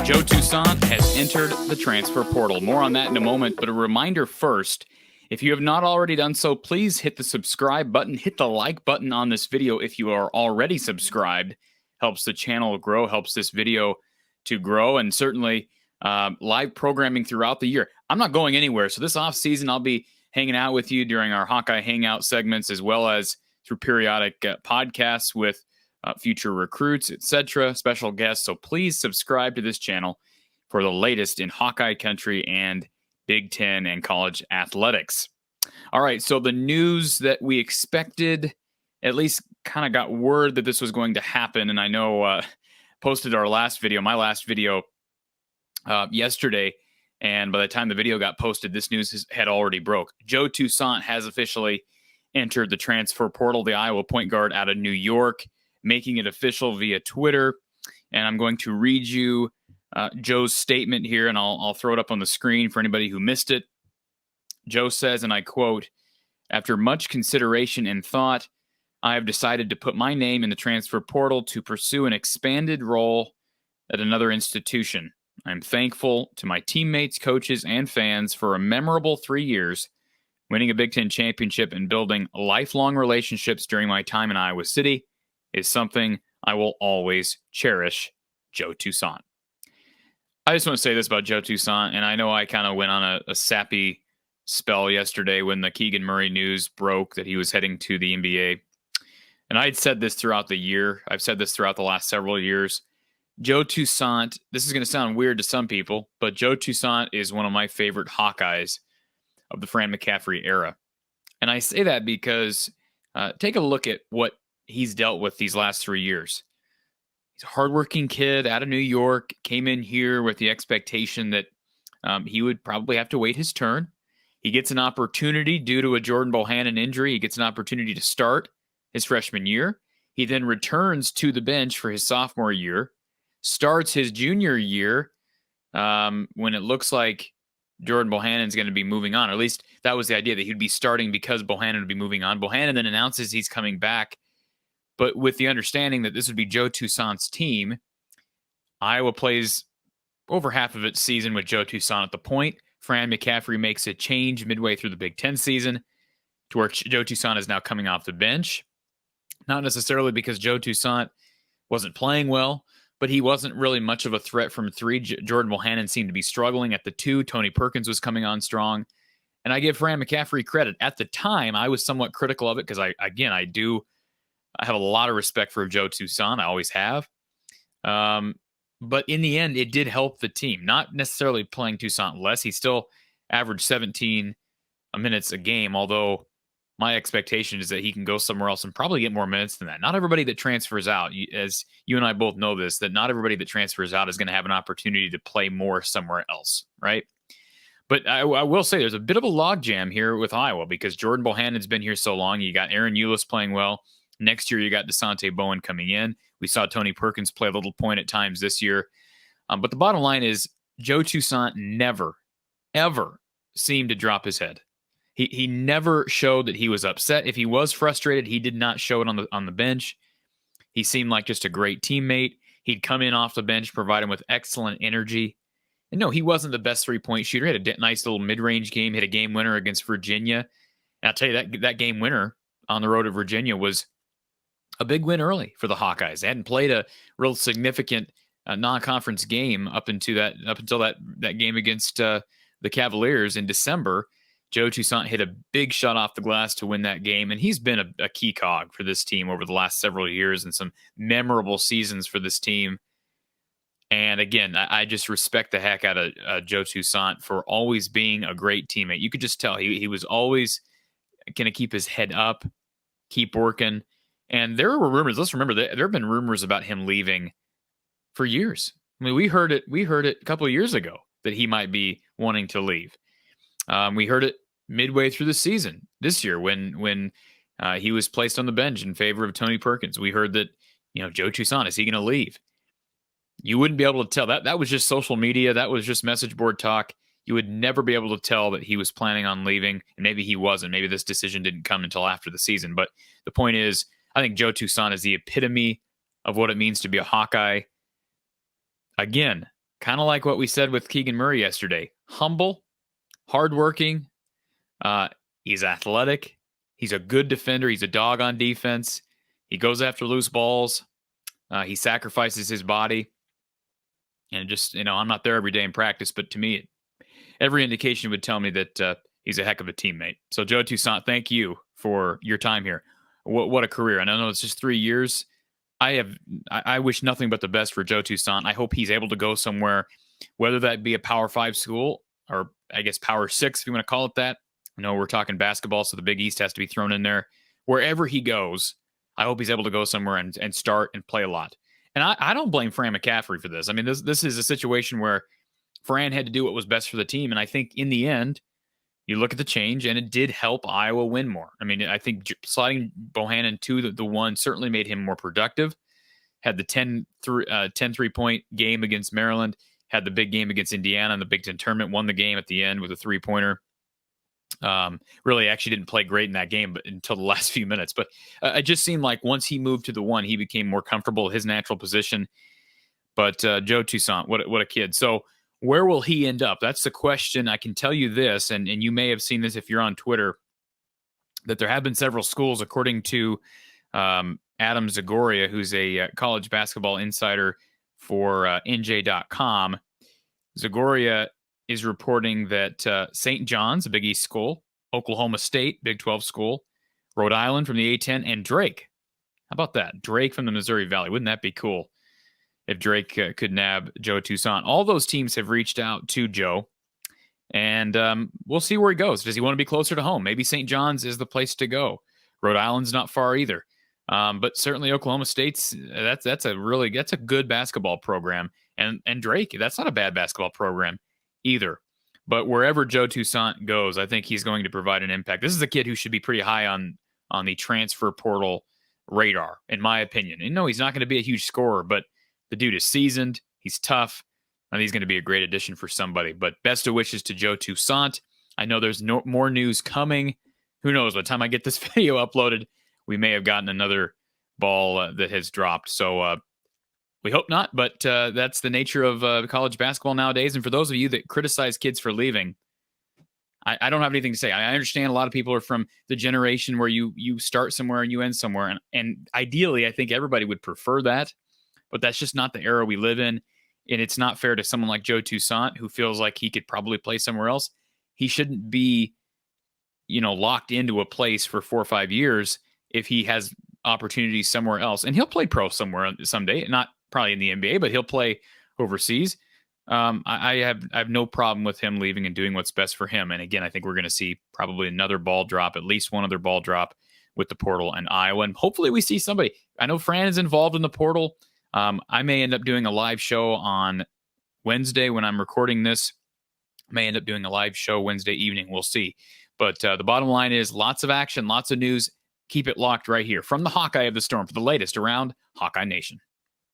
Joe Toussaint has entered the transfer portal. More on that in a moment, but a reminder first, if you have not already done so, please hit the subscribe button, hit the like button on this video if you are already subscribed. Helps the channel grow, helps this video to grow, and certainly live programming throughout the year. I'm not going anywhere, so this off season I'll be hanging out with you during our Hawkeye Hangout segments, as well as through periodic podcasts with future recruits, etc., special guests. So please subscribe to this channel for the latest in Hawkeye country and Big Ten and college athletics. All right, so the news that we expected, at least kind of got word that this was going to happen, and I know posted my last video yesterday, and by the time the video got posted, this news had already broke. Joe Toussaint has officially entered the transfer portal, the Iowa point guard out of New York, making it official via Twitter. And I'm going to read you Joe's statement here, and I'll throw it up on the screen for anybody who missed it. Joe says, and I quote, "After much consideration and thought, I have decided to put my name in the transfer portal to pursue an expanded role at another institution. I'm thankful to my teammates, coaches, and fans for a memorable 3 years, winning a Big Ten championship and building lifelong relationships during my time in Iowa City is something I will always cherish. Joe Toussaint." I just want to say this about Joe Toussaint, and I know I kind of went on a sappy spell yesterday when the Keegan Murray news broke that he was heading to the NBA. And I had said this throughout the year. I've said this throughout the last several years. Joe Toussaint, this is going to sound weird to some people, but Joe Toussaint is one of my favorite Hawkeyes of the Fran McCaffery era. And I say that because take a look at what he's dealt with these last 3 years. He's a hardworking kid out of New York, came in here with the expectation that he would probably have to wait his turn. He gets an opportunity due to a Jordan Bohannon injury. He gets an opportunity to start his freshman year. He then returns to the bench for his sophomore year, starts his junior year when it looks like Jordan Bohannon's going to be moving on. Or at least that was the idea, that he'd be starting because Bohannon would be moving on. Bohannon then announces he's coming back, but with the understanding that this would be Joe Toussaint's team. Iowa plays over half of its season with Joe Toussaint at the point. Fran McCaffery makes a change midway through the Big Ten season to where Joe Toussaint is now coming off the bench. Not necessarily because Joe Toussaint wasn't playing well, but he wasn't really much of a threat from three. Jordan Bohannon seemed to be struggling at the two. Tony Perkins was coming on strong. And I give Fran McCaffery credit. At the time, I was somewhat critical of it because I have a lot of respect for Joe Toussaint. I always have. But in the end, it did help the team. Not necessarily playing Toussaint less. He still averaged 17 minutes a game, although my expectation is that he can go somewhere else and probably get more minutes than that. Not everybody that transfers out, as you and I both know this, that not everybody that transfers out is going to have an opportunity to play more somewhere else, right? But I will say there's a bit of a logjam here with Iowa because Jordan Bohannon's been here so long. You got Aaron Eulis playing well. Next year, you got Toussaint Bowen coming in. We saw Tony Perkins play a little point at times this year. But the bottom line is Joe Toussaint never, ever seemed to drop his head. He never showed that he was upset. If he was frustrated, he did not show it on the bench. He seemed like just a great teammate. He'd come in off the bench, provide him with excellent energy. And no, he wasn't the best three-point shooter. He had a nice little mid-range game, hit a game winner against Virginia. And I'll tell you, that game winner on the road to Virginia was a big win early for the Hawkeyes. They hadn't played a real significant non-conference game up until that game against the Cavaliers in December. Joe Toussaint hit a big shot off the glass to win that game, and he's been a key cog for this team over the last several years and some memorable seasons for this team. And again, I just respect the heck out of Joe Toussaint for always being a great teammate. You could just tell he was always going to keep his head up, keep working. And there were rumors. Let's remember that there have been rumors about him leaving for years. I mean, we heard it a couple of years ago that he might be wanting to leave. We heard it midway through the season this year when he was placed on the bench in favor of Tony Perkins. We heard that, Joe Toussaint, is he going to leave? You wouldn't be able to tell. That was just social media. That was just message board talk. You would never be able to tell that he was planning on leaving. And maybe he wasn't. Maybe this decision didn't come until after the season. But the point is, I think Joe Toussaint is the epitome of what it means to be a Hawkeye. Again, kind of like what we said with Keegan Murray yesterday. Humble, hardworking. He's athletic. He's a good defender. He's a dog on defense. He goes after loose balls. He sacrifices his body. And just, I'm not there every day in practice, but to me, every indication would tell me that he's a heck of a teammate. So, Joe Toussaint, thank you for your time here. What a career. And I know it's just 3 years. I wish nothing but the best for Joe Toussaint. I hope he's able to go somewhere, whether that be a Power 5 school or I guess Power 6, if you want to call it that. I know we're talking basketball, so the Big East has to be thrown in there. Wherever he goes, I hope he's able to go somewhere and start and play a lot. And I don't blame Fran McCaffrey for this. I mean, this is a situation where Fran had to do what was best for the team. And I think in the end, you look at the change, and it did help Iowa win more. I mean, I think sliding Bohannon to the one certainly made him more productive. Had the 10 3-point game against Maryland, had the big game against Indiana in the Big Ten tournament, won the game at the end with a 3-pointer. Really actually didn't play great in that game but until the last few minutes. But it just seemed like once he moved to the one, he became more comfortable in his natural position. But Joe Toussaint, what a kid. So where will he end up? That's the question. I can tell you this, and you may have seen this if you're on Twitter, that there have been several schools, according to Adam Zagoria, who's a college basketball insider for NJ.com. Zagoria is reporting that St. John's, a Big East school, Oklahoma State, Big 12 school, Rhode Island from the A10, and Drake. How about that? Drake from the Missouri Valley. Wouldn't that be cool if Drake could nab Joe Toussaint? All those teams have reached out to Joe, and we'll see where he goes. Does he want to be closer to home? Maybe St. John's is the place to go. Rhode Island's not far either. But certainly Oklahoma State's, that's a good basketball program. And Drake, that's not a bad basketball program either. But wherever Joe Toussaint goes, I think he's going to provide an impact. This is a kid who should be pretty high on the transfer portal radar, in my opinion. And no, he's not going to be a huge scorer, but the dude is seasoned. He's tough. And he's going to be a great addition for somebody. But best of wishes to Joe Toussaint. I know there's more news coming. Who knows? By the time I get this video uploaded, we may have gotten another ball that has dropped. So we hope not, but that's the nature of college basketball nowadays. And for those of you that criticize kids for leaving, I don't have anything to say. I understand a lot of people are from the generation where you start somewhere and you end somewhere. And ideally, I think everybody would prefer that. But that's just not the era we live in. And it's not fair to someone like Joe Toussaint, who feels like he could probably play somewhere else. He shouldn't be, locked into a place for 4 or 5 years if he has opportunities somewhere else. And he'll play pro somewhere someday, not probably in the NBA, but he'll play overseas. I have no problem with him leaving and doing what's best for him. And again, I think we're going to see probably another ball drop, at least one other ball drop with the portal and Iowa. And hopefully we see somebody. I know Fran is involved in the portal. I may end up doing a live show on Wednesday when I'm recording this. May end up doing a live show Wednesday evening. We'll see. But the bottom line is lots of action, lots of news. Keep it locked right here from the Hawkeye of the Storm for the latest around Hawkeye Nation.